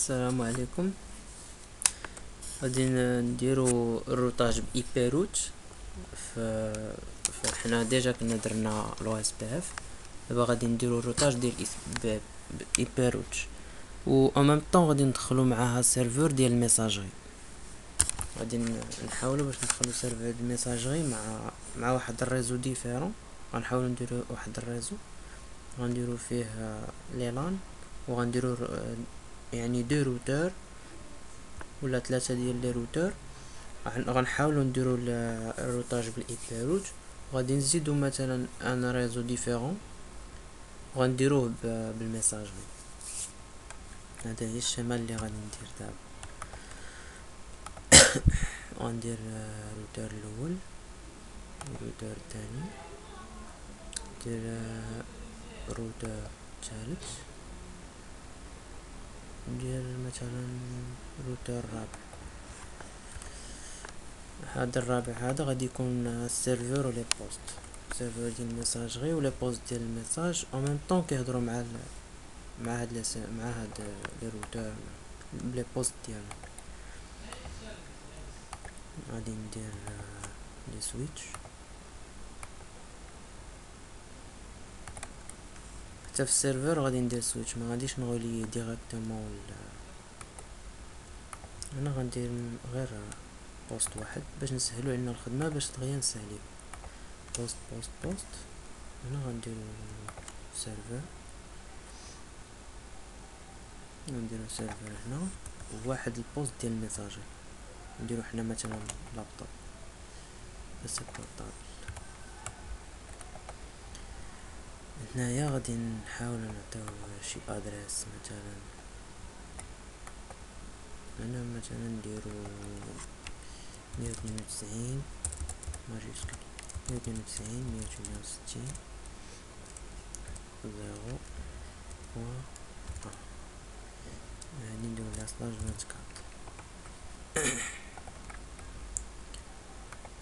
السلام عليكم. غادي نديرو الروطاج بإيبيروت. فحنا ديجا كنا درنا لو اس بي اف. دابا غادي نديرو الروطاج ديال بإيبيروت، و ان ميم طون غادي ندخلو معاها السيرفور ديال الميساجري. غادي نحاولو باش ندخلو سيرفور ديال الميساجري مع واحد الريزو ديفيرون. غنحاولو نديرو واحد الريزو، غنديرو فيه لي لان، وغنديرو يعني دو روتور ولا ثلاثة ديال لي روتور. غنحاولو نديرو الروطاج بالايبيروت، وغادي نزيدو مثلا ان ريزو ديفيرون وغنديروه بالميساجري. هذا هي الشمال اللي غادي ندير دابا. غندير الروتور الاول، الروتور الثاني، ندير روتور الثالث، ندير مثلا الروتور الرابع. هذا الرابع هذا غادي يكون السيرفور ولي بوست، السيرفور ديال الميساجري ولي بوست ديال الميساج او ميم طون كيهضروا مع هاد لي روتور بلي بوست ديالهم. غادي ندير لي سويتش حتى في السيرفور. غادي ندير سويتش، ما غاديش نغولي ديريكتومون انا غندير غير بوست واحد باش نسهلو علينا الخدمه، باش دغيا نسهليه. بوست بوست بوست. هنا غندير سيرفور، نديرو سيرفور هنا، وواحد البوست ديال الميساجر نديرو حنا مثلا لابطوب بس بورطابل. هنايا غادي نحاولو نعطيو شي ادريس، مثلا هنا مثلا نديرو 192 ماجيسكل، 192 168 0 بوان غادي نديرو لا سلاش 24.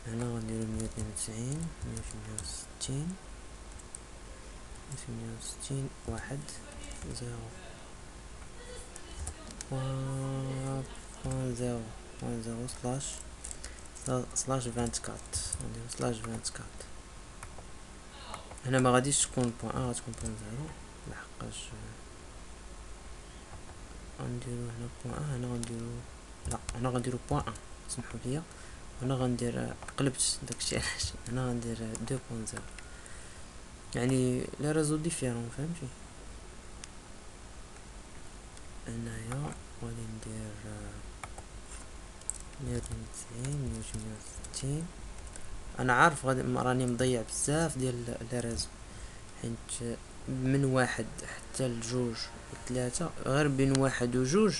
هنا غنديرو 192 168 168 واحد 0 بوان 0 سلاش 24. غنديرو سلاش 24. هنا ما غاديش تكون بوان ان، غتكون بوان 0 لحقاش غنديرو هنا بوان ان. هنا غنديرو لا، هنا غنديرو بوان ان، سمحوا لي. هنا غندير قلبت داكشي علاش. هنا غندير 2.0، يعني لي ريزو ديفيرون، فهمتي؟ هنايا غادي ندير 192 168. انا عارف غادي راني مضيع بزاف ديال لي ريزو، حيت من واحد حتى لجوج وثلاثة، غير بين واحد وجوج،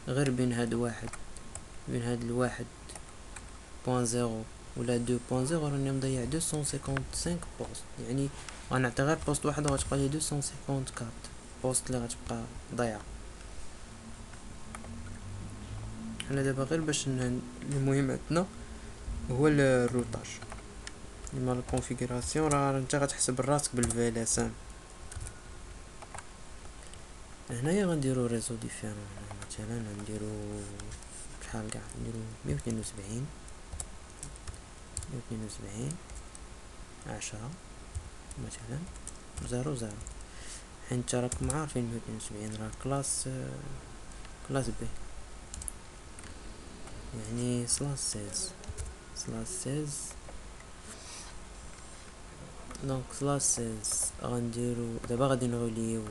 غير بين هاد واحد، بين هاد الواحد بوان 0 ولا 2.0 راني مضيع 255 بوست. يعني غنعطي غير بوست واحد وغتبقى لي 254 بوست اللي غتبقى ضايعه. حنا دابا غير باش المهم عندنا هو الروطاج، لما الكونفيغوراسيون راه انت غتحسب راسك بالفي ال اس ام. هنايا غنديرو ريزو ديفيرون. مثلا نديرو شحال كاع، نديرو 172 172 10 مثلا 00، حيت راكم عارفين 172 راه كلاس بي، يعني سلاش 16 دونك سلاش 16. غنديرو دابا غادي نغوليو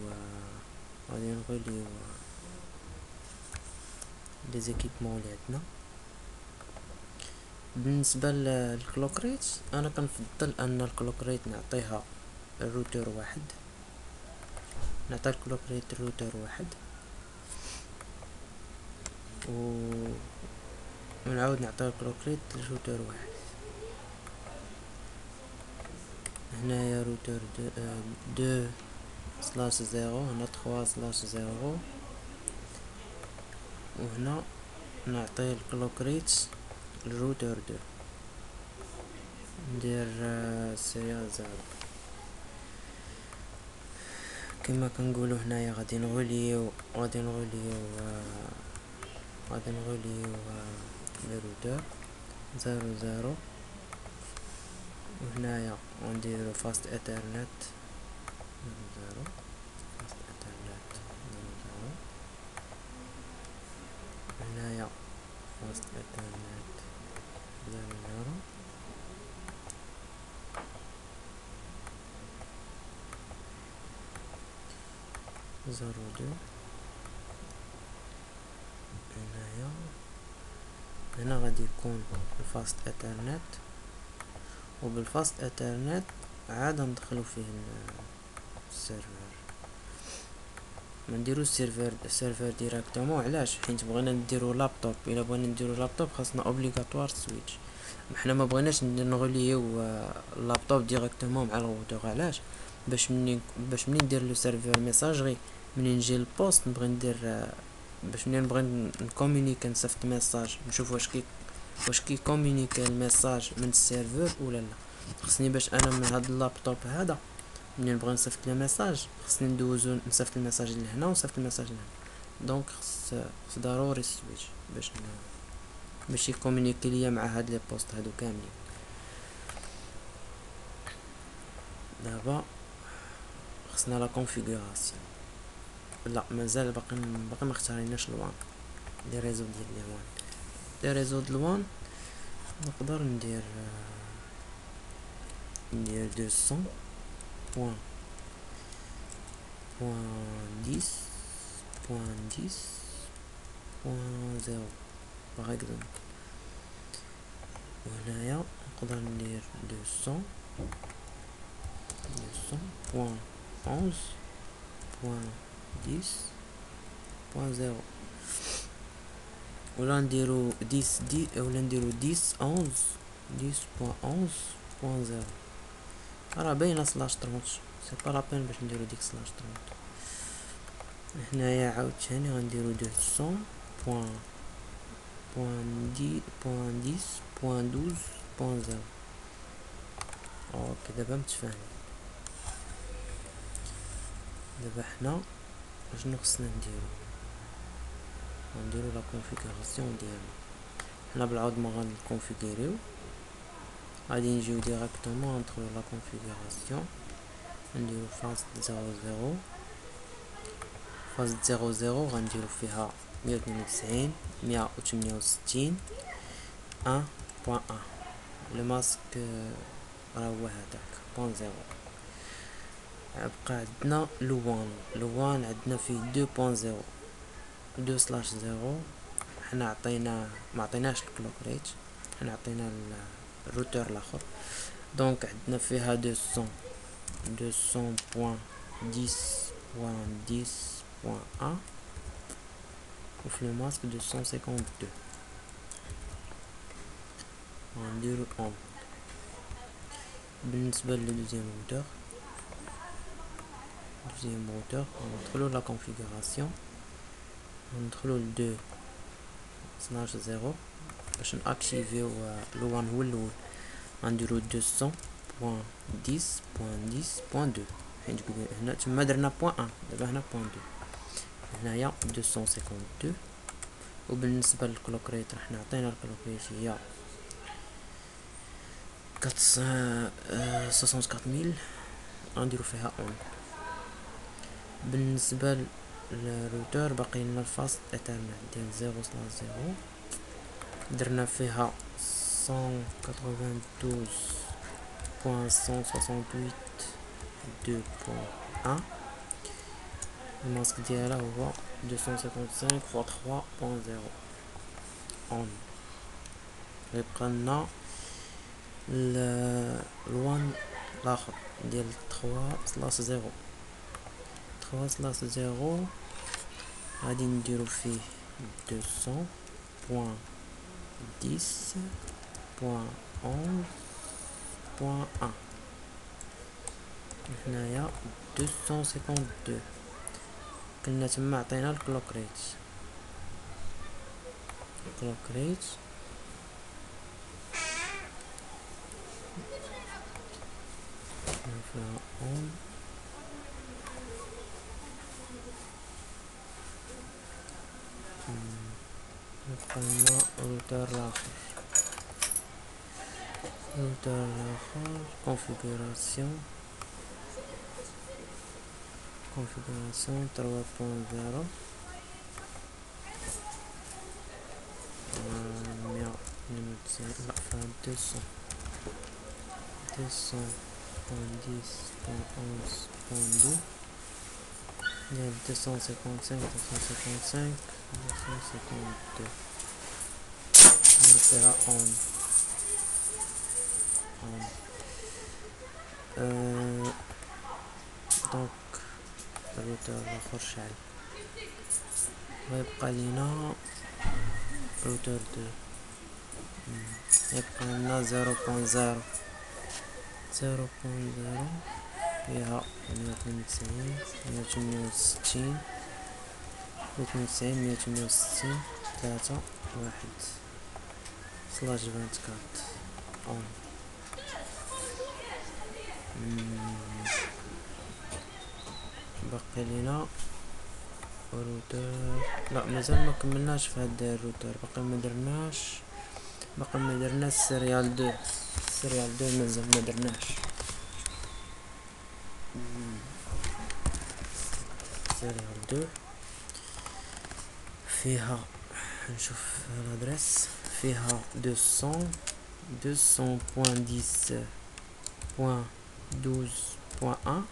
لي زيكيبمون اللي عندنا. بالنسبه للكلوك ريت، انا كنفضل ان الكلوك ريت نعطيها الروتور واحد، نعطي الكلوك ريت الروتور واحد، ونعاود نعطي الكلوك ريت الروتور واحد. هنايا روتور 2 سلاش 0، هنا 3 سلاش 0، وهنا نعطي الكلوك ريت الروتور 2، ندير سيريال 0. كما كنقولو هنايا غادي نغوليو لي روتور 00 وهنايا غنديرو فاست ايثرنت 00 فاست ايثرنت 00 هنايا فاست ايثرنت 00 02 هنا غادي يكون الفاست ايثرنت، وبالفاست ايثرنت عاد ندخلو فيه السيرفر. ما نديرو السيرفر ديراكتومون. علاش؟ حيت بغينا نديرو لابتوب. الا بغينا نديرو لابتوب خاصنا اوبليغاتوار سويتش. حنا ما بغيناش نغليو اللابتوب ديراكتومون مع الروتور. علاش؟ باش منين ندير لو سيرفر ميساجري، منين نجي البوست نبغي ندير باش منين نبغي نكومونيكي نصيفط ميساج نشوف واش كي كومونيكي الميساج من السيرفر ولا لا. خصني باش انا من هاد اللابتوب هذا منين نبغي نصيفط لي ميساج خصني ندوزو نصيفط الميساج لهنا ونصيفط الميساج لهنا. دونك خص ضروري السويتش باش يكومونيكي ليا مع هاد لي بوست هادو كاملين. دابا خصنا لا كونفيغوراسيون. لا مازال باقي ما اختاريناش الوان لي ريزو ديال الوان. لي ريزو ديال الوان نقدر ندير 200.10.10.0 باغ اكزومبل. وهنايا نقدر ندير 200.11.10.0 ولا نديرو 10.11.0. راه باينه سلاش 30. سي با لابين باش نديرو ديك سلاش 30. هنايا عاوتاني غنديرو 200.10.12.0. اوكي دابا متفاهم. دابا حنا شنو خصنا نديرو لا كونفيغوراسيون ديالو. حنا بالعوض ما غنكونفيغوريو، غادي نجيو ديراكتومون ندخلو لا كونفيغوراسيون نديرو فاست 00. فاست 00 غنديرو فيها 192.168.1.1. لو ماسك راه هو هداك بوان 0. بقى عندنا لوان عندنا فيه 2.0 2/0. حنا ما عطيناش الكلوك ريت، حنا عطينا الروتور الاخر. دونك عندنا فيها 200.10.10.1 وفي لو ماسك 252. غنديرو اون. بالنسبه للدوزيام روتور ندخلو لا كونفيغوراسيون ندخلو ل 2/0 باش ناكتيفيو لوان هو الاول. غنديرو 200.10.10.2 حيت هنا تما درنا بوان 1 دابا هنا بوان 2. هنايا 252. وبالنسبه للكلوك ريت راح نعطينا الكلوك ريت هي 64000. غنديرو فيها اون. بالنسبه للروتور باقي لنا الفاست ايثرنت ديال 0/0 درنا فيها 192.168.2.1. الماسك ديالها هو 255x3.0 اون. غيبقى لنا الوان الاخر ديال 3/0. 3/0 غادي نديرو فيه 200.10.11.1. هنايا 252 كنا تما عطينا الكلوك ريت. فيها اون قلنا روتر اخر، روتر اخر configuration 3.0 192 لا فيها 200.10.11.2 ديال 255 252 ندير فيها اون دونك الروتر الاخر شعل، ويبقى لينا روتر 2 يبقى لنا 0.0 فيها 192 168 192 168 3 1 سلاش 24 اون. باقي لينا روتر، لا مازال ما كملناش في هاد الروتر، باقي ما درناش سيريال 2 مازال ما درناش. سيريال 2 فيها نشوف الادريس، فيها 200.10.12.1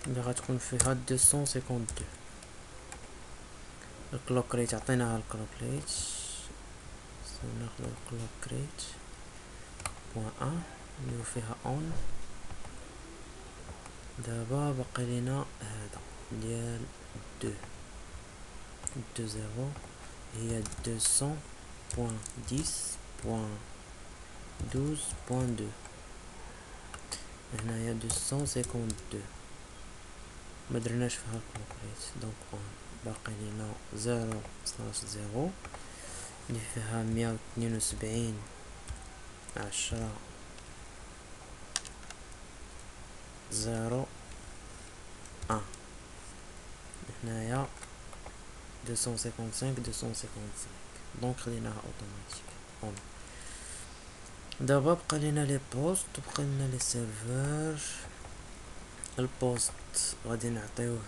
اللي غتكون فيها 252. الكلوك ريت عطيناها، الكلوك ريت ناخدو الكلوك ريت .1 نديرو فيها اون. دابا باقي لينا هذا ديال 2.0 هي 200.10.12.2 هنايا 252 مدرناش فيها الكلوك ريت دونك اون. باقي لينا 0/0 اللي فيها 172 10 0 1 هنايا 255 دونك خليناها اوتوماتيك اون. دابا بقى لينا لي بوست وبقى لينا لي سيرفور. البوست غادي نعطيوه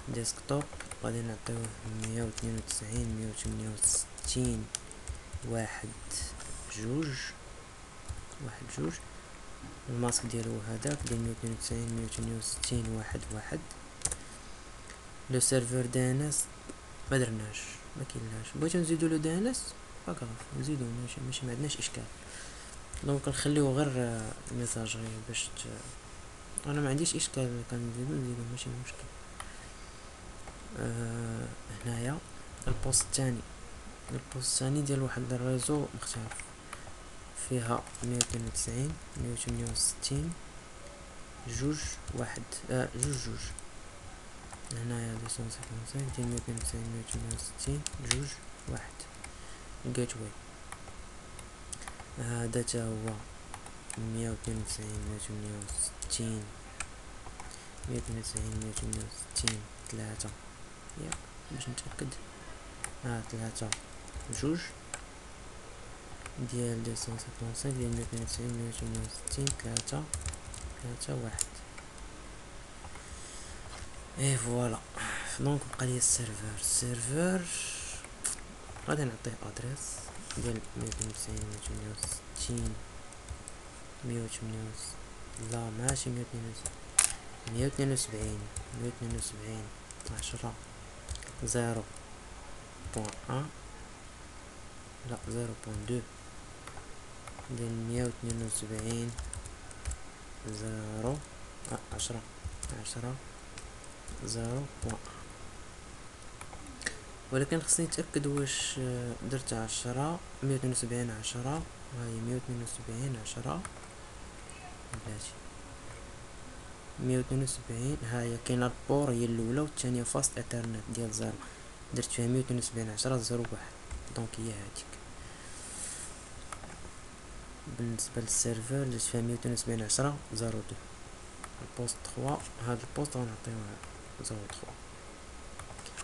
ديسكتوب غادي نعطيوه 192 168 واحد جوج. الماسك ديالو هذاك ديال 192 168 واحد. لو سيرفور دي ان اس ما درناش، ما كاينلاش. بغيتو نزيدو لو دي ان اس باغاف نزيدو، ماشي ما عندناش اشكال. دونك نخليو غير ميساجري باش انا ما عنديش اشكال، كنزيدو ماشي مشكل. هنايا البوست الثاني ديال واحد الريزو مختلف، فيها 192 168 جوج هنايا 255 ديال 192 168 جوج واحد الجيت واي. هذا تا هو 192 168 3 باش نتأكد. 3 جوج ديال 255 ديال 192 168 3 واحد. اي فوالا. دونك بقى لي السيرفور غادي نعطيه ادريس ديال 192 168 لا ماشي 172 10 0.1 لا 0.2 ديال 172 0 10 0.1. ولكن خصني نتأكد واش درت 10 172 10 هاهي 172 10 بلاتي 172 هاهي كاينه البور هي الاولى والثانيه فاست اثرنت ديال 0 درت فيها 172 10 0 1 دونك هي هاديك. بالنسبه للسيرفر درت فيها 172 10 0 2 البوست 3. هاد البوست غنعطيوه 0 3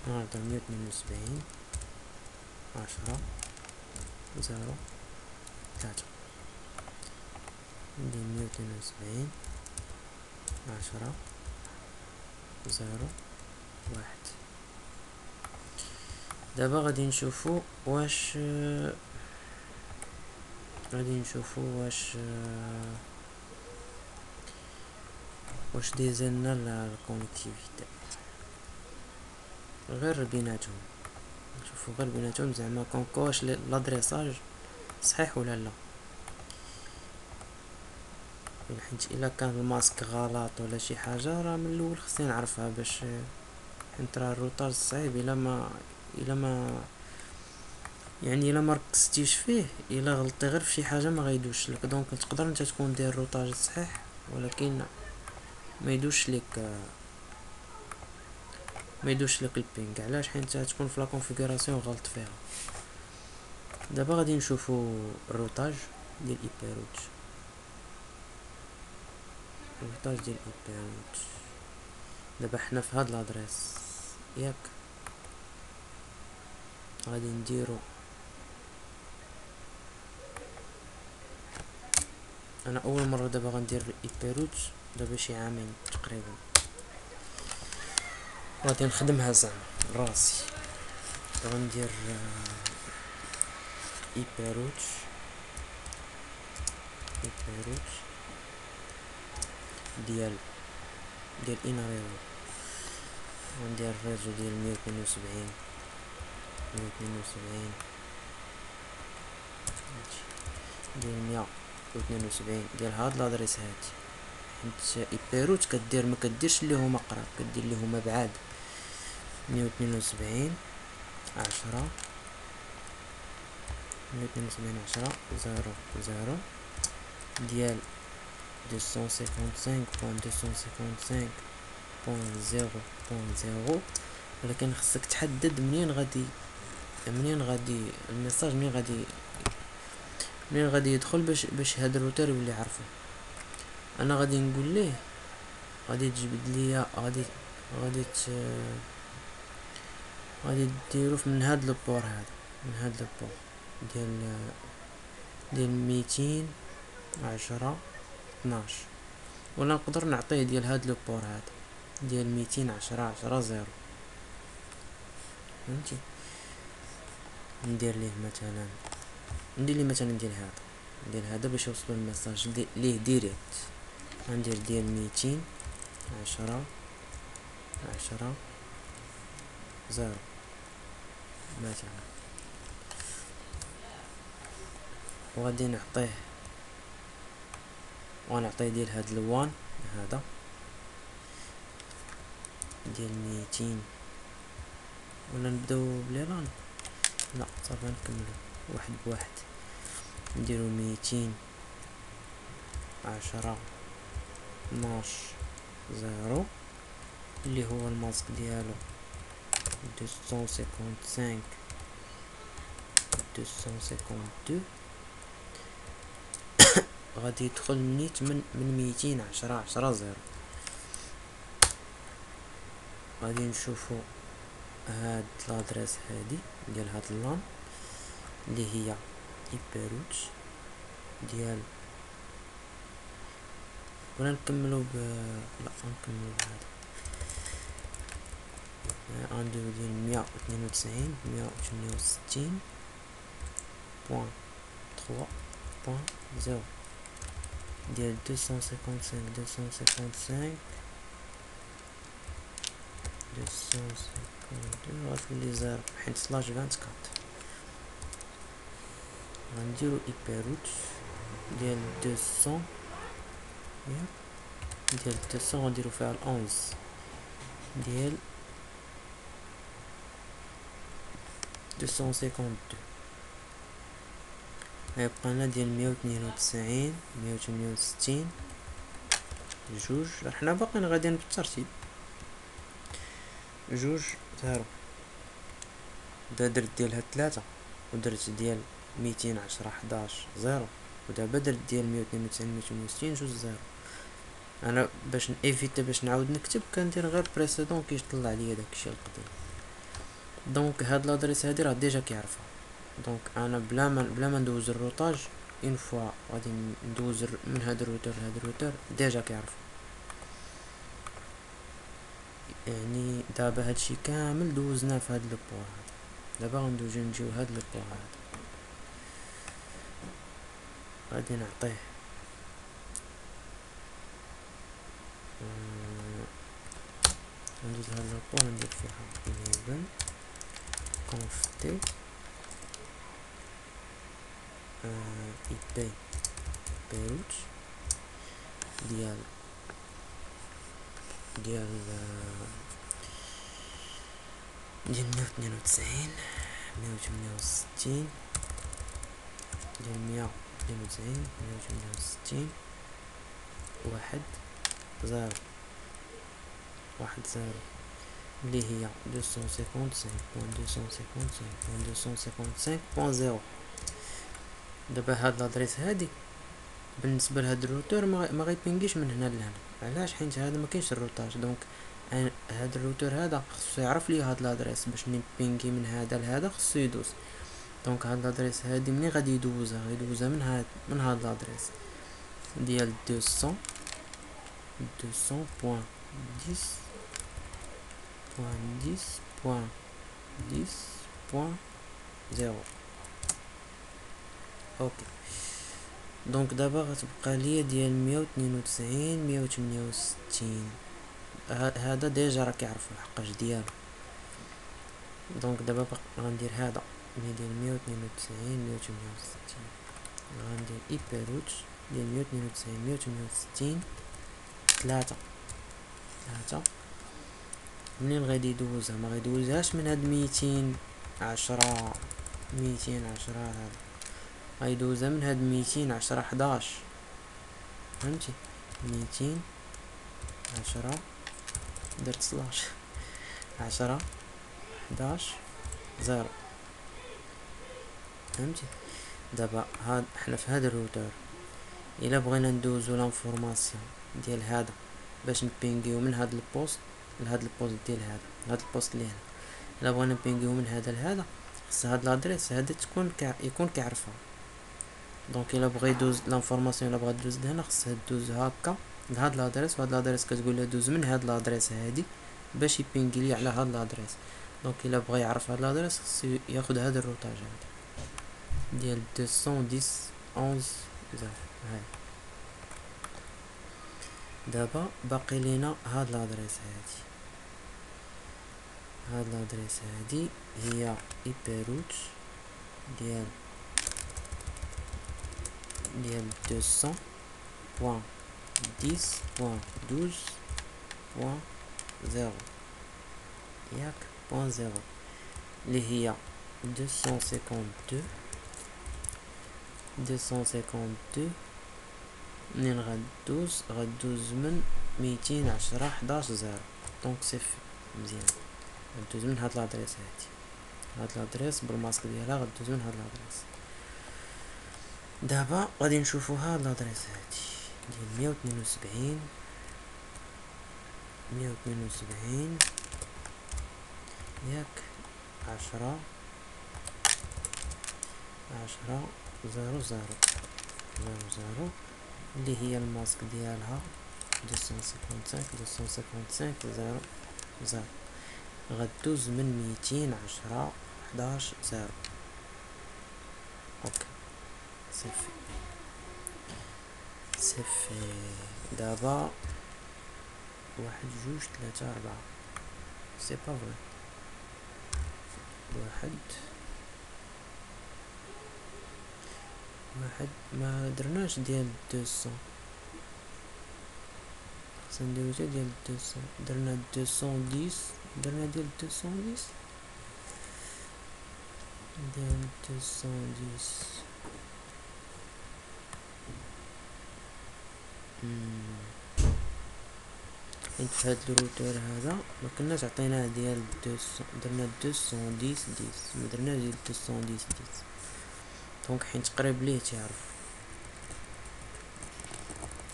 نهضر 172 10 0 3 ندير 172 10 0 1. دابا غادي نشوفو واش واش ديزلنا الكونيكتيفيتي غير بيناتهم، نشوفو غير بيناتهم زعما كونكو واش لادريساج صحيح ولا لا. حيت الا كان الماسك غلط ولا شي حاجه راه من الاول خصني نعرفها، باش حيت راه الروطاج صعيب الا ما يعني الا ما ركزتيش فيه، الا غلطتي غير في شي حاجه ما غيدوش لك. دونك تقدر انت تكون داير الروطاج صحيح ولكن ما يدوش لك البينغ. علاش؟ حيت تكون في لا كونفيغوراسيون غلط فيها. دابا غادي نشوفو الروطاج ديال ايبيروت. دابا حنا في هاد لادريس ياك، غادي نديرو انا اول مره دابا غندير ايبيروت دابا شي عامين تقريبا، غادي نخدمها زعما راسي. غندير ايبيروت ديال اناريو، غندير الريزو ديال 172 ديال 172 ديال هاد لادريس هادي. حيت ايبيروت كدير ما كديرش اللي هما قراب، كدير اللي هما بعاد. 172 10 0 0 ديال 255.255.0.0. ولكن خصك تحدد منين غادي الميساج، منين غادي يدخل باش هاد الروتر يولي عارفه. انا غادي نقول ليه غادي تجبد ليا غادي ديرو من هاد البور هذا، من هاد البور ديال 210 12. ولا نقدر نعطيه ديال هاد البور هذا ديال 210 0. فهمتي؟ ندير ليه مثلا ديال هذا باش يوصلوا الميساج ليه ديريكت. غندير ديال 210 0 مثلا، وغادي ونعطيه ديال هاد الوان هذا ديال 200. ولا نبداو بليران؟ لا صافي نكملو واحد بواحد. نديرو 210 12 0 اللي هو الماسك ديالو 255.252. غادي يدخل نيت من 210 0. غادي نشوفو هاد لادريس هادي ديال هاد اللان اللي هي ايبيروت ديال، ولا نكملو لا نكملو بهذا. غنديرو ديال 162.3.0 ديال 255 غتولي زيرو حيت سلاش 24. غنديرو ايبيروت ديال 200 غنديرو فيها 11 ديال 252. غيبقى لنا ديال 192 168 جوج. حنا باقيين غاديين بالترتيب 2 0. درت ديال هاد 3 ودرت ديال 210 11 0. ودابا درت ديال 192 168 جوج 0. انا باش نعاود نكتب كندير غير بريسيدون كيطلع ليا داكشي القديم. دونك هاد لادريس هادي راه ديجا كيعرفها. دونك انا بلا ما ندوز الروطاج، اون فوا غادي ندوز من هاد الروتور لهاد الروتور ديجا كيعرفها. يعني دابا هادشي كامل دوزناه في هاد لو بوان هذا. دابا غندوزو نجيو هاد لو بوان هذا، غادي نعطيه غندوز هاد لو بوان ندير فيها enable conf t ip route ديال ديال ديال 192 168 ديال 192 168 واحد زيرو واحد زيرو اللي هي 255.255.255.0. دابا هاد لادريس هادي بالنسبه لهاد الروتور ما غيبينغيش من هنا لهنا. علاش؟ حيت هذا ما كاينش الروتاج. دونك هاد الروتور هذا خصو يعرف لي هاد لادريس باش نبينغي من هذا لهذا خصو يدوز. دونك هاد لادريس هادي مني غادي يدوزها من هاد لادريس ديال 200.10.10.10.0. اوكي. دونك دابا غتبقى ليا ديال 192 168. هذا ديجا راه كيعرفو الحقاش ديالو. دونك دابا غندير هذا اللي ديال 192 168 غندير ايبيروت ديال 192 168 3. منين غادي يدوزها؟ ما غيدوزهاش من هاد 210 هذا، غيدوزها من هاد 210 11. فهمتي؟ 210 درت سلاش 10 11 0. فهمتي؟ دابا هاد حنا في هاد الروتور الا بغينا ندوزو لانفورماسيون ديال هذا باش نبينغيو من هاد البوست لهاد البوست ديال هاد البوست اللي هنا. الا بغينا نبينغيو من هذا لهذا خص هاد لادريس هادي يكون كيعرفها. دونك الا بغى يدوز لانفورماسيون، الا بغا دوز لهنا خصها دوز هكا لهاد لادريس، وهاد لادريس كتقول له دوز من هاد لادريس هادي باش يبينغي لي على هاد لادريس. دونك الا بغى يعرف هاد لادريس خصو ياخد هاد الروتاج هذا ديال 210.11 هاي. دابا باقي لينا هاد لادريس هادي هي ايبيروت ديال 200.10.12.0 ياك بوان زيرو اللي هي 252 منين غدوز من 210 11 0. دونك سيف مزيان غدوز من هاد لادريس هاد لادريس بالماسك ديالها غدوز من هاد لادريس. دابا غادي نشوفو هاد لادريس هادي ديال 172 ياك 10 0 اللي هي الماسك ديالها 255 0 غدوز من 210 11 0. اوكي صافي دابا 1 2 3 4 سي با فري. 1 ما درناش ديال 200 خصنا نديرو حتى ديال 200. درنا 210 درنا ديال 210 حيت في هاد الروتور هذا ما كناش عطيناه ديال 200. درنا 210 ما درنا ديال 210 دونك حيت قريب ليه تيعرف.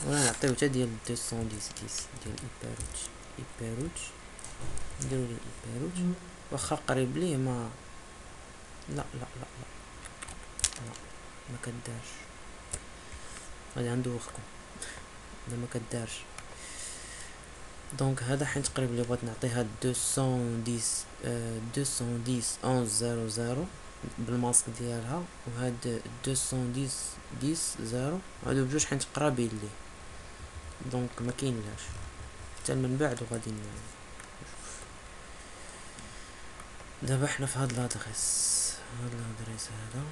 ولا نعطيو حتى ديال 210 ديال ايبيروت نديرو ليه ايبيروت واخا قريب ليه ما لا لا لا لا, لا. ما كدارش غادي ندوخكم لا ما كدارش. دونك هذا حين تقريبا اللي بغيت نعطيها 210 بالماسك ديالها، وهاد 210 هادو بجوج حين قرابين ليه، دونك ما كاينلاش حتى من بعد وغادي دابا حنا في هاد لادريس هذا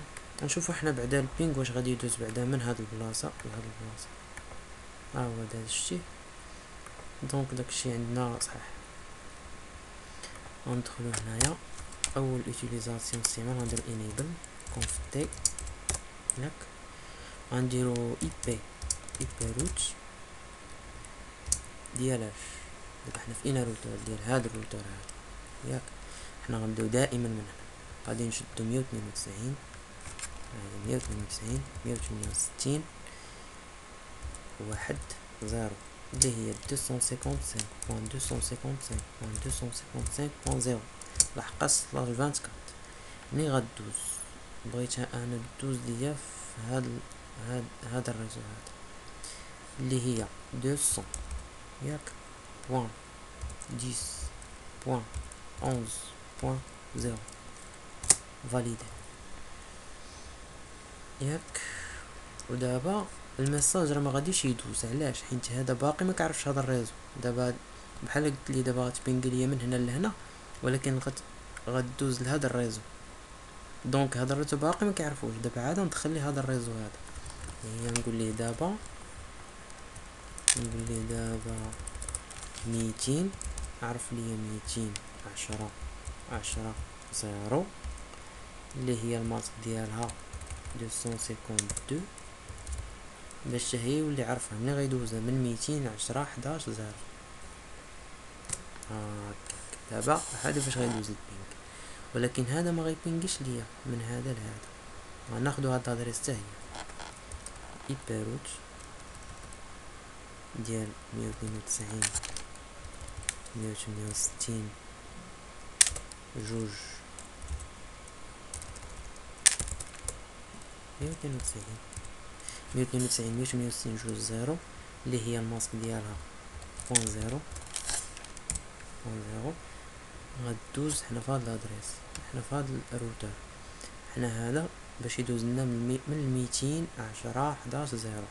نشوفو حنا بعدا البينغ واش غادي يدوز بعدا من هاد البلاصه لهاد البلاصه. هو داك الشيء. دونك داكشي عندنا صحيح. غندخلو هنايا اول اوتيليزاسيون سيمون غندير انيبل كونف تي ياك، غنديرو اي بي روت ديالاش. دابا حنا في اين روتور ديال هاد الروتور هذا ياك، حنا غنبداو دائما من هنا غادي نشدو 192 168 واحد زيرو اللي هي 255.255.255.0 لحقاش ل 24. ملي غدوز بغيتها انا دوز ليا في هاد الريزو هذا اللي هي 200 ياك بوان 10.11.0 فاليدي ياك. ودابا الميساج راه ما غاديش يدوز، علاش؟ حيت هذا باقي ما كيعرفش هذا الريزو. دابا بحال قلت لي دابا غتبينغ ليا من هنا لهنا، ولكن غدوز لهذا الريزو. دونك هذا الريزو باقي ما كيعرفوش. دابا عاد ندخل ليه هذا الريزو هذا، هي نقول ليه دابا 200 عرف ليا 210 0 اللي هي الماسك ديالها 252 باش هي يولي عرفها ملي غيدوزها من 210.11 0. دابا هذا فاش غيدوز البينغ، ولكن هذا ما غيبينغيش ليا من هذا لهذا. غناخدو هاد لادريس حتى هي اي بي روت ديال 192.168 جوج 192 جوج زيرو اللي هي الماسك ديالها بوان زيرو. غدوز حنا فهاد لادريس، حنا فهاد الروتور، حنا هذا باش يدوز لنا من 210.11 0.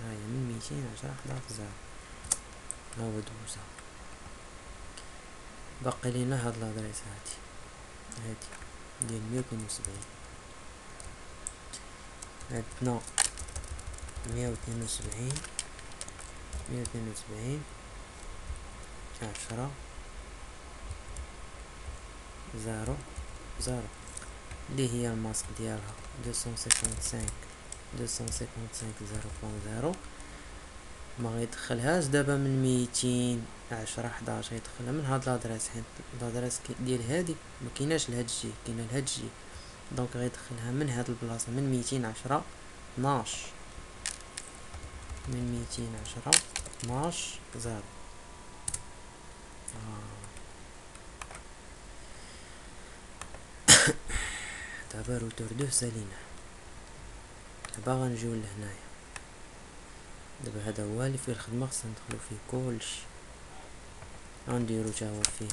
هاهي من 210.11 0 ها هو دوزها. باقي لينا هاد لادريس هادي ديال 172 عندنا 172 10 0 0 اللي هي الماسك ديالها 255.0.0 ما غيدخلهاش دابا من 210.11 غيدخلها من هاد لادريس، حيت لادريس ديال هادي ما كايناش لهاد الجي، كاينه لهاد الجي. دونك غيدخلها من هاد البلاصه من 210.12 من 210.12 0. دابا روتور دو سالينا. دابا غنجيو لهنايا، دابا هذا هو اللي فيه الخدمه، خصنا ندخلو فيه كلشي. غنديرو تا هو فيه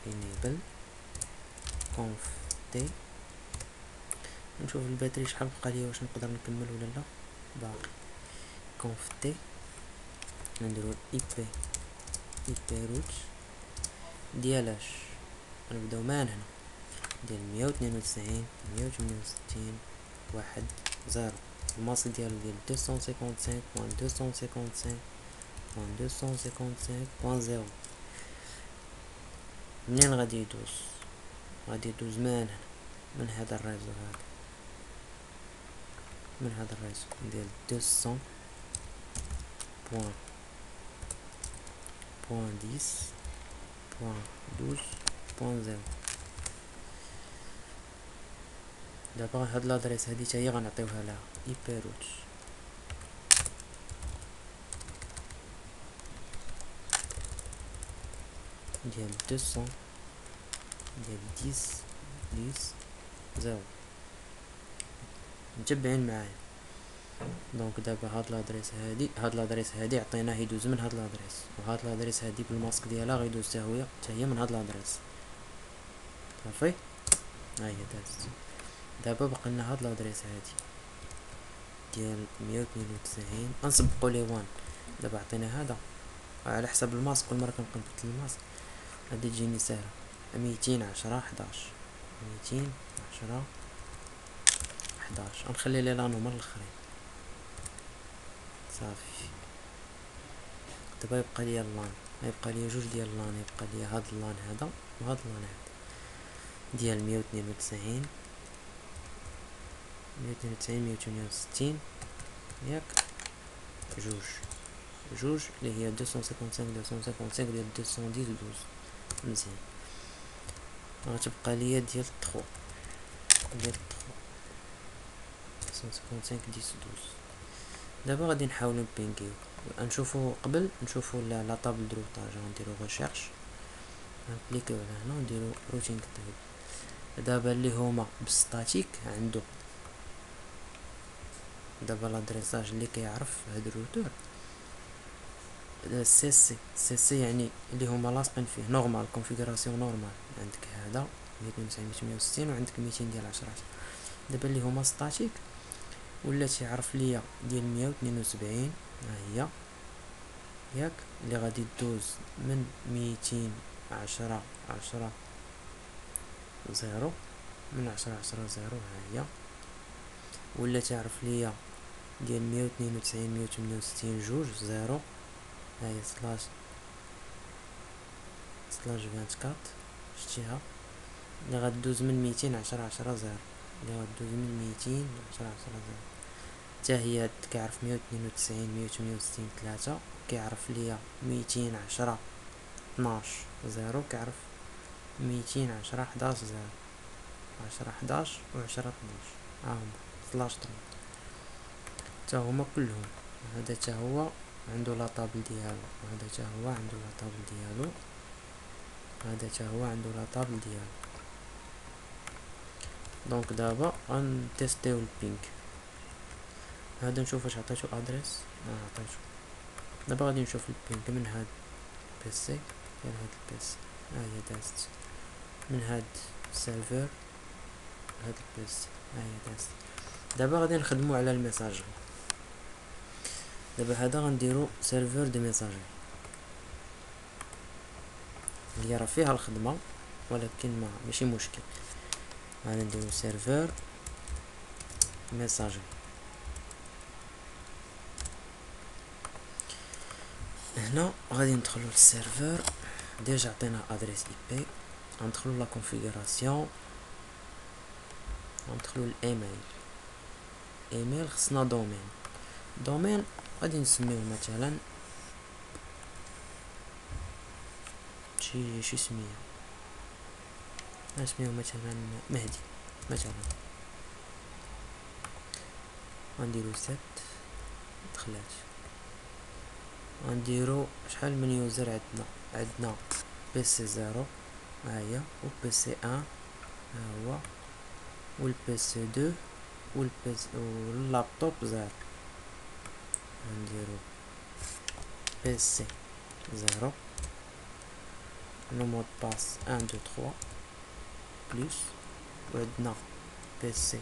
enable conf t. نشوف الباتري شحال بقى ليا، واش نقدر نكمل ولا لا. باقي conf t نديرو ip root ديالاش غنبداو من هنا ديال 192 واحد 0 الماسك ديالو ديال 255.255.255.0. منين غادي يدوز؟ غادي يدوز من هنا من هذا الريزو هذا، من هذا الريزو ديال 200.10.12.0. دابا هاد لادريس هادي حتى هي غنعطيوها لها اي بي روت ديال ديال 10 0 متبعين معايا. دونك دابا هاد لادريس هادي عطيناه يدوز من هاد لادريس، وهاد لادريس هادي بالماسك ديالها غيدوز حتى هي من هاد لادريس. صافي ها هي دازت. دابا بقلنا هاد لادريس هادي ديال 192 غنسبقو لي وان. دابا عطينا هذا على حسب الماسك، كل مرة كنبقى نبدل الماسك غادي تجيني ساهلة. 210 11 210 11 غنخلي لي لانومر الاخرين. صافي دابا يبقى ليا اللان، يبقى ليا جوج ديال اللان، يبقى ليا هاد اللان هذا وهاد اللان هذا ديال 192 168 ياك جوج اللي هي 255 ديال 210 مزيان. غتبقى ليا ديال 3 255 دابا غادي نحاولو نبينكيو نشوفو قبل نشوفو لا طابل دروطاج. غنديرو ريشيرش نكليكيو على هنا ونديرو روتين كتاب. دابا اللي هما بالستاتيك عندو دابا لادريساج اللي كيعرف هاد الروتور سي سي يعني اللي هما لاصقين فيه نورمال كونفيغوراسيون نورمال. عندك هذا 290 160 وعندك 200 ديال 10. دابا اللي هما ستاتيك ولا تيعرف ليا ديال 172 ها هي ياك اللي غادي دوز من 210 10 0 من 10 0 ها هي، ولا تعرف ليا ديال 192 168 جوج 0 ها هي سلاش 24 شتيها اللي غدوز من 210 10 0 اللي غدوز من 210 10 0 حتى هي كيعرف 192 168 3 كيعرف ليا 210 12 0 كيعرف 210 11 0 10 11 و 10 12 ها هما سلاش 3 حتى هما كلهم. هذا حتى هو عنده لا طابل ديالو، وهذا حتى هو عنده لا طابل ديالو، هذا حتى هو عنده لا طابل ديالو. دونك دابا غنتيستيو البينك. هذا نشوف واش عطيتو ادريس. عطيتو. دابا غادي نشوف البينك من هاد بيسي ديال هاد البيسي ها هي دازت، من هاد السيرفر هاد البيسي ها هي دازت. دابا غادي نخدمو على الميساجري. دابا هذا غنديرو سيرفر دو ميساجري اللي راه فيها الخدمه، ولكن ماشي مشكل. غادي نديرو سيرفر ميساجري. هنا غادي ندخلو للسيرفر. ديجا عطينا ادريس اي بي. غندخلو لا كونفيغوراسيون، غندخلو للايميل. ايميل خصنا دومين غادي نسميوه مثلا شي سميه، نسميوه مثلا مهدي مثلا. غنديرو سيت دخلات. غنديرو شحال من يوزر عندنا بي سي 0 ها هي، و بي سي 1 ها هو، و البي سي 2 و اللابتوب 0. غنديرو بي سي 0 لو مود باس 1 2 3 بلس، و عندنا بي سي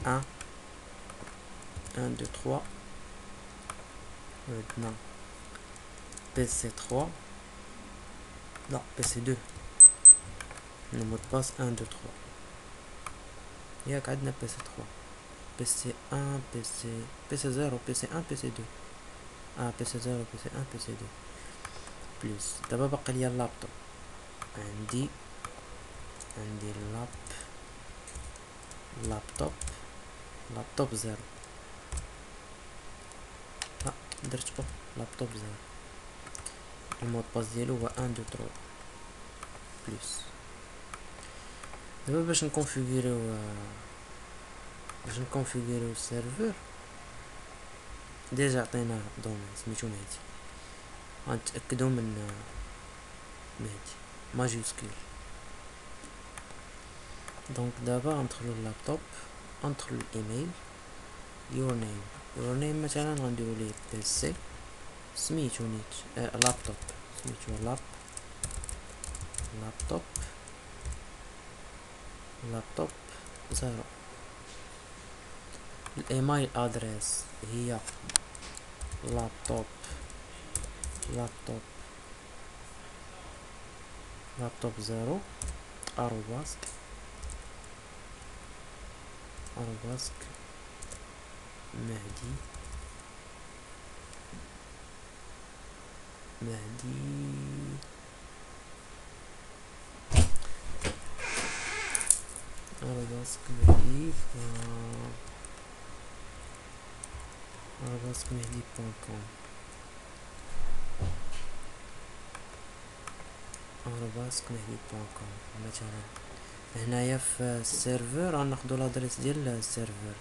1 1 2 3 و عندنا بي سي 3 لا بي سي 2 لو مود باس 1 2 3 ياك. عندنا بي سي 3 بي سي 1 بي سي 0 بي سي 1 بي سي 2 بي سي 0 بي سي 1 بي سي 2 بلس. دابا باقي ليا اللابتوب. عندي لابتوب 0 درت لابتوب 0 المود باس ديالو هو 1 2 3 بلس. دابا باش نكونفيغوريو السيرفر ديجا عطينا دومين سميتو مهدي. غنتاكدو من مهدي ماجيسكول دونك دابا غندخلو اللابتوب، غندخلو الايميل، يور نيم مثلا غنديرو ليه بي سي، سميتو نيت لابتوب، سميتو لابتوب 0. الايميل ادريس هي لابتوب لابتوب 0 @، مهدي مهدي.com مثلا. هنايا في السيرفر غناخدو لادريس ديال السيرفر،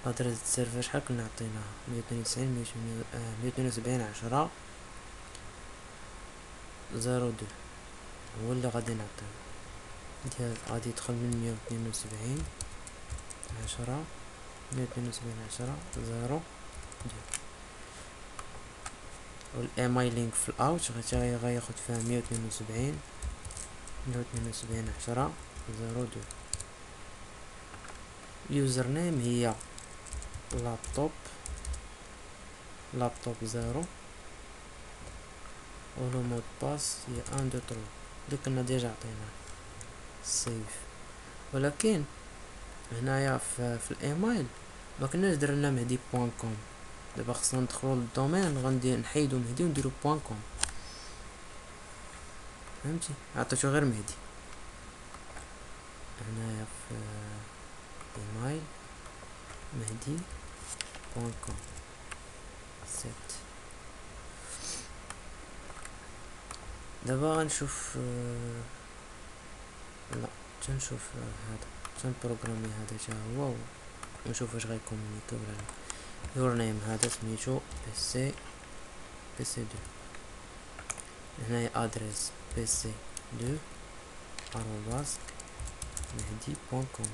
لادريس السيرفر شحال كنا عطيناها 192 172 10 02 هو اللي غادي نعطيه ديال، غادي يدخل من 172 10 172 10 0 2. والايميل لينك في الاوت غياخد فيها 172 10 02. يوزر نيم هي لابتوب 0، و لو مود باس هي 1 2 3 اللي كنا ديجا عطيناه سيف. ولكن هنايا في الايميل ما كناش درنا مهدي.com، دابا خصنا ندخلو للدومين، غندير نحيدو مهدي ونديرو .com، فهمتي؟ عطيتو غير مهدي. هنايا في ايميل مهدي.com سيت. دابا غنشوف لا تنشوف هذا، تنبروغرامي هذا حتى هو ونشوف واش غيكومونيكي ولا لا. يور نيم هذا سميتو بي سي 2. هنايا ادريس بي سي 2 @مهدي.com.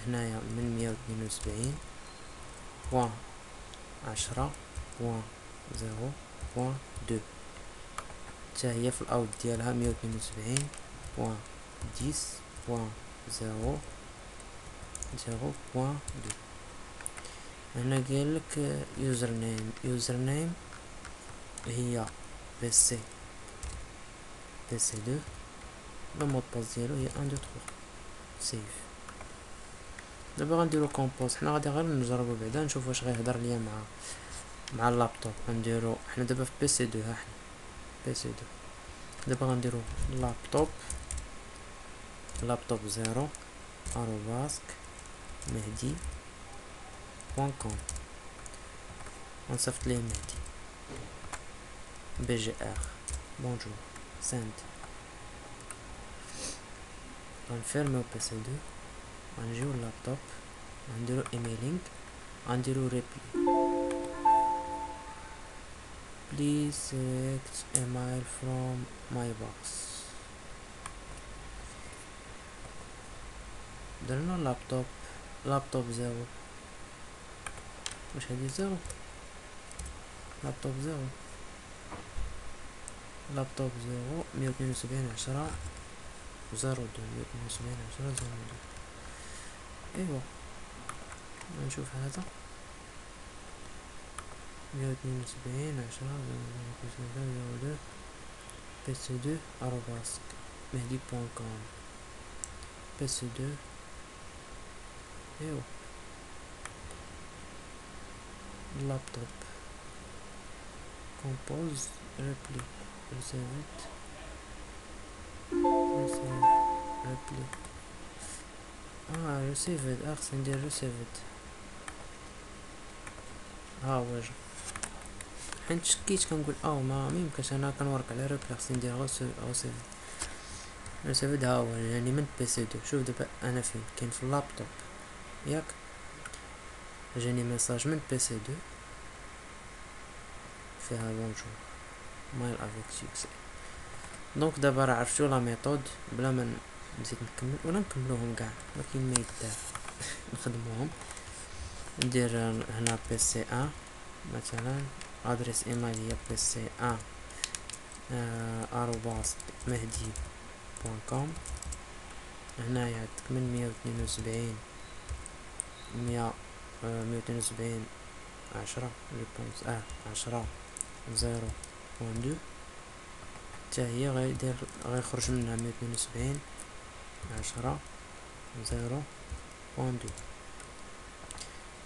هنايا من 172 بوان 10 بوان 0 بوان 2، حتى هي في الاوت ديالها 172 بوان 10 بوان 0 0 بوان 2. هنا قالك يوزر نيم هي بي سي 2، لو مود باس ديالو هي 1 2 3 سيف. دابا غنديرو كومبوز، حنا غادي غير نجربو بعدا نشوف واش غيهضر ليا مع اللابتوب. غنديرو حنا دابا في بي سي 2، ها حنا بي سي 2. دابا غنديرو لابتوب 0 @مهدي.com. غنصيفط ليه مهدي BGR بونجور سند. غنفيرميو بي سي 2، غنجيو اللابتوب، غنديرو ايميلينغ، غنديرو ريبلي please select email from my box. درنا لابتوب 0، واش هادي 0 لابتوب 0 172 10 02 172 10 02. ايوا نشوف هذا 172 10 02 بي سي 2 @مهدي.com بي سي 2. ايوا اللابتوب compose repli receive repli received. خصني ندير received. ها هو جا، حيت شكيت كنقول ما ميمكنش انا كنورك على ريبلي، خصني ندير received. ها هو يعني من بي سي 2. شوف دابا انا فين كاين في اللابتوب ياك، جاني ميساج من بي سي 2 فيها بونجور مايل افيك سوكسي. دونك دابا راه عرفتو لا ميثود بلا نزيد نكمل ولا نكملوهم كاع ولكن ما يدار نخدموهم. ندير هنا بي سي ان مثلا ادريس ايميل هي بي سي ان @مهدي بوان كوم. هنايا تكمل 172 172 10 ريبونس 10 0.2 حتى هي غيخرج منها 172 10 0.2.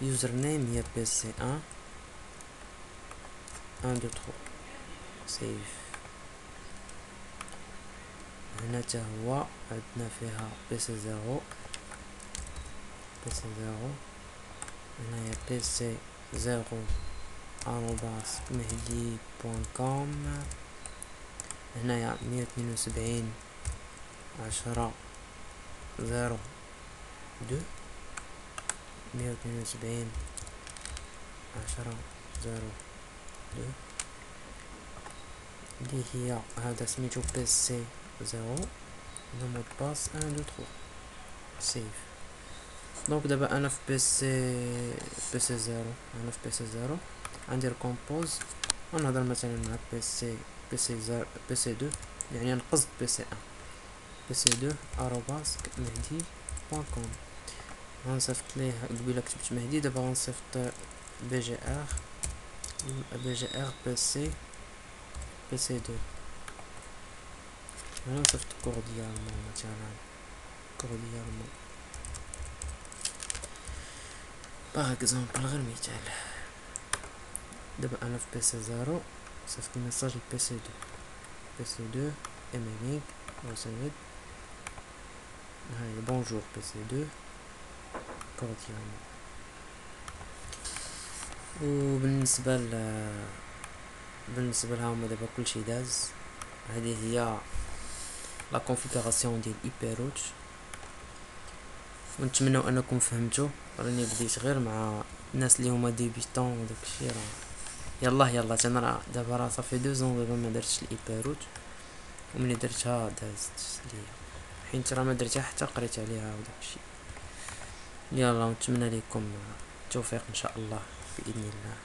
يوزر نيم هي بي سي ان 1 2 3 سيف. هنا تا هو عندنا فيها بي سي 0 بي سي 0. هنايا بي سي 0 @مهدي بوان كوم. هنايا 172 10 0 2 172 10 0 2 اللي هي هذا سميتو بي سي 0 لو مود باس 1 2 3 سيف. دونك دابا انا في بي سي 0 انا في بي سي 0 غندير كومبوز ونهضر مثلا مع بي سي 2 يعني نقصد بي سي 1 بي سي 2 @مهدي بوان كوم. غنصيفط ليه قبيله كتبت مهدي دابا غنصيفط بي جي ار بي سي 2. هنا نصيفط كورديالمون مثلا كورديالمون باغ اكزومبل غير مثال. دابا انا في بي سي 0 صيفط ميساج لبي سي 2 بي سي 2 ايميلينغ وسيد هاي بونجور بي سي 2 كورديالمون. وبالنسبه بالنسبه لهم دابا كلشي داز. هذه هي لا كونفيغوراسيون ديال اي بي روت. ونتمنوا انكم فهمتوا. راني بديت غير مع الناس اللي هما ديبيتون وداكشي راه يلا انا دابا راه صافي 2 دابا ما درتش الاي بي روت وملي درتها دازت ليا حيت راه ما درتها حتى قريت عليها وداكشي. يلا نتمنى لكم التوفيق ان شاء الله باذن الله.